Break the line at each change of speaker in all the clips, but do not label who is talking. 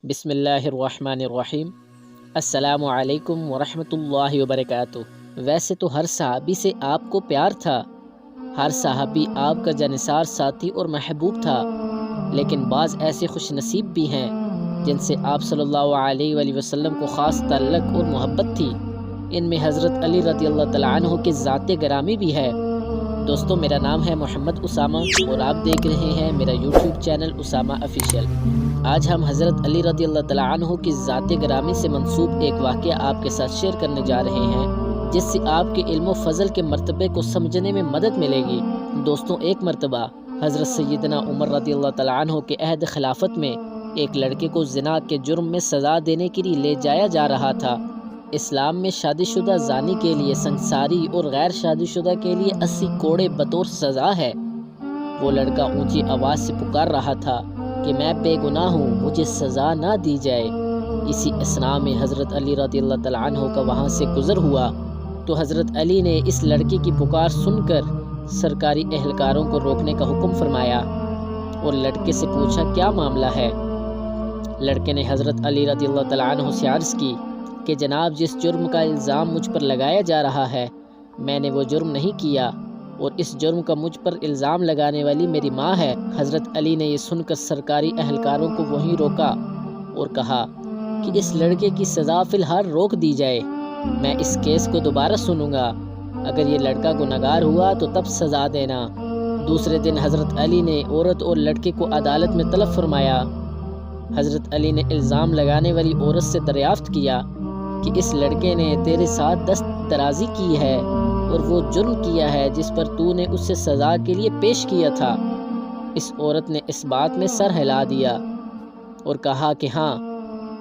بسم اللہ الرحمن الرحیم۔ السلام علیکم ورحمۃ اللہ وبرکاتہ۔ ویسے تو ہر صحابی سے آپ کو پیار تھا، ہر صحابی آپ کا جانثار ساتھی اور محبوب تھا، لیکن بعض ایسے خوش نصیب بھی ہیں جن سے آپ صلی اللہ علیہ وآلہ وسلم کو خاص تعلق اور محبت تھی۔ ان میں حضرت علی رضی اللہ تعالیٰ عنہ کے ذات گرامی بھی ہے۔ دوستو، میرا نام ہے محمد اسامہ اور آپ دیکھ رہے ہیں میرا یوٹیوب چینل اسامہ آفیشیل۔ آج ہم حضرت علی رضی اللہ تعالیٰ عنہ کی ذات گرامی سے منسوب ایک واقعہ آپ کے ساتھ شیئر کرنے جا رہے ہیں، جس سے آپ کے علم و فضل کے مرتبے کو سمجھنے میں مدد ملے گی۔ دوستوں، ایک مرتبہ حضرت سیدنا عمر رضی اللہ تعالیٰ عنہ کے عہد خلافت میں ایک لڑکے کو زنا کے جرم میں سزا دینے کے لیے لے جایا جا رہا تھا۔ اسلام میں شادی شدہ زانی کے لیے سنساری اور غیر شادی شدہ کے لیے 80 کوڑے بطور سزا ہے۔ وہ لڑکا اونچی آواز سے پکار رہا تھا کہ میں بے گناہ ہوں، مجھے سزا نہ دی جائے۔ اسی اثناء میں حضرت علی رضی اللہ تعالیٰ عنہ کا وہاں سے گزر ہوا تو حضرت علی نے اس لڑکی کی پکار سن کر سرکاری اہلکاروں کو روکنے کا حکم فرمایا اور لڑکے سے پوچھا کیا معاملہ ہے۔ لڑکے نے حضرت علی رضی اللہ تعالیٰ عنہ سے عرض کی کہ جناب، جس جرم کا الزام مجھ پر لگایا جا رہا ہے میں نے وہ جرم نہیں کیا، اور اس جرم کا مجھ پر الزام لگانے والی میری ماں ہے۔ حضرت علی نے یہ سن کر سرکاری اہلکاروں کو وہیں روکا اور کہا کہ اس لڑکے کی سزا فی الحال روک دی جائے، میں اس کیس کو دوبارہ سنوں گا، اگر یہ لڑکا گنہگار ہوا تو تب سزا دینا۔ دوسرے دن حضرت علی نے عورت اور لڑکے کو عدالت میں طلب فرمایا۔ حضرت علی نے الزام لگانے والی عورت سے دریافت کیا کہ اس لڑکے نے تیرے ساتھ دست درازی کی ہے اور وہ جرم کیا ہے جس پر تو نے اسے سزا کے لیے پیش کیا تھا۔ اس عورت نے اس بات میں سر ہلا دیا اور کہا کہ ہاں۔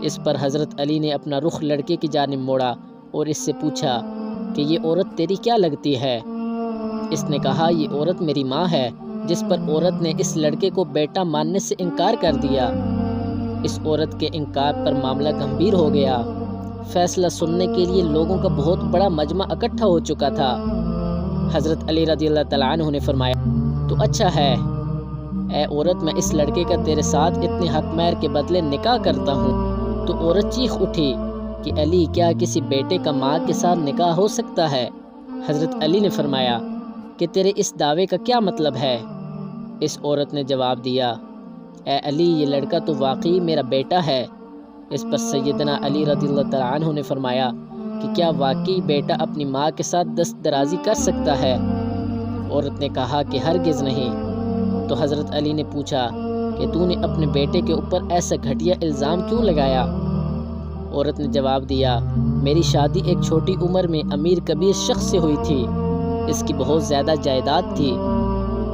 اس پر حضرت علی نے اپنا رخ لڑکے کی جانب موڑا اور اس سے پوچھا کہ یہ عورت تیری کیا لگتی ہے؟ اس نے کہا یہ عورت میری ماں ہے، جس پر عورت نے اس لڑکے کو بیٹا ماننے سے انکار کر دیا۔ اس عورت کے انکار پر معاملہ گمبھیر ہو گیا۔ فیصلہ سننے کے لیے لوگوں کا بہت بڑا مجمع اکٹھا ہو چکا تھا۔ حضرت علی رضی اللہ تعالیٰ عنہ نے فرمایا تو اچھا ہے، اے عورت، میں اس لڑکے کا تیرے ساتھ اتنے حق مہر کے بدلے نکاح کرتا ہوں۔ تو عورت چیخ اٹھی کہ علی، کیا کسی بیٹے کا ماں کے ساتھ نکاح ہو سکتا ہے؟ حضرت علی نے فرمایا کہ تیرے اس دعوے کا کیا مطلب ہے؟ اس عورت نے جواب دیا، اے علی، یہ لڑکا تو واقعی میرا بیٹا ہے۔ اس پر سیدنا علی رضی اللہ تعالیٰ عنہ نے فرمایا کہ کیا واقعی بیٹا اپنی ماں کے ساتھ دست درازی کر سکتا ہے؟ عورت نے کہا کہ ہرگز نہیں۔ تو حضرت علی نے پوچھا کہ تو نے اپنے بیٹے کے اوپر ایسا گھٹیا الزام کیوں لگایا؟ عورت نے جواب دیا، میری شادی ایک چھوٹی عمر میں امیر کبیر شخص سے ہوئی تھی، اس کی بہت زیادہ جائیداد تھی،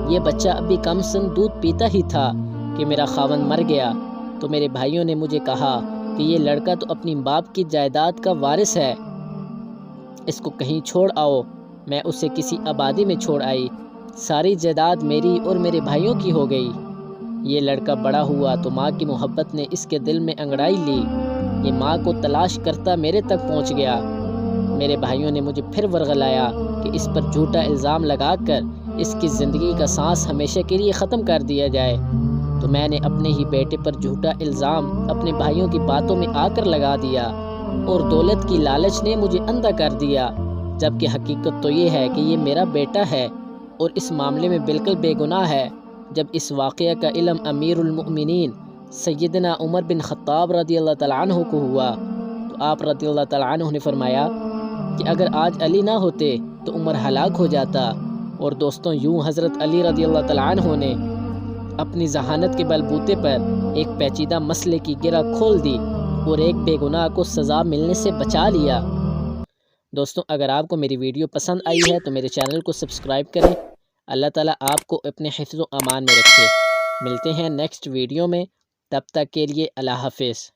یہ بچہ ابھی کم سن دودھ پیتا ہی تھا کہ میرا خاوند مر گیا، تو میرے بھائیوں نے مجھے کہا کہ یہ لڑکا تو اپنی باپ کی جائیداد کا وارث ہے، اس کو کہیں چھوڑ آؤ۔ میں اسے کسی آبادی میں چھوڑ آئی، ساری جائیداد میری اور میرے بھائیوں کی ہو گئی۔ یہ لڑکا بڑا ہوا تو ماں کی محبت نے اس کے دل میں انگڑائی لی، یہ ماں کو تلاش کرتا میرے تک پہنچ گیا۔ میرے بھائیوں نے مجھے پھر ورغلایا کہ اس پر جھوٹا الزام لگا کر اس کی زندگی کا سانس ہمیشہ کے لیے ختم کر دیا جائے، تو میں نے اپنے ہی بیٹے پر جھوٹا الزام اپنے بھائیوں کی باتوں میں آ کر لگا دیا، اور دولت کی لالچ نے مجھے اندھا کر دیا، جبکہ حقیقت تو یہ ہے کہ یہ میرا بیٹا ہے اور اس معاملے میں بالکل بے گناہ ہے۔ جب اس واقعہ کا علم امیر المؤمنین سیدنا عمر بن خطاب رضی اللہ تعالیٰ عنہ کو ہوا تو آپ رضی اللہ تعالیٰ عنہ نے فرمایا کہ اگر آج علی نہ ہوتے تو عمر ہلاک ہو جاتا۔ اور دوستوں، یوں حضرت علی رضی اللہ تعالیٰ عنہ نے اپنی ذہانت کے بلبوتے پر ایک پیچیدہ مسئلے کی گرہ کھول دی اور ایک بے گناہ کو سزا ملنے سے بچا لیا۔ دوستوں، اگر آپ کو میری ویڈیو پسند آئی ہے تو میرے چینل کو سبسکرائب کریں۔ اللہ تعالیٰ آپ کو اپنے حفظ و امان میں رکھے۔ ملتے ہیں نیکسٹ ویڈیو میں، تب تک کے لیے اللہ حافظ۔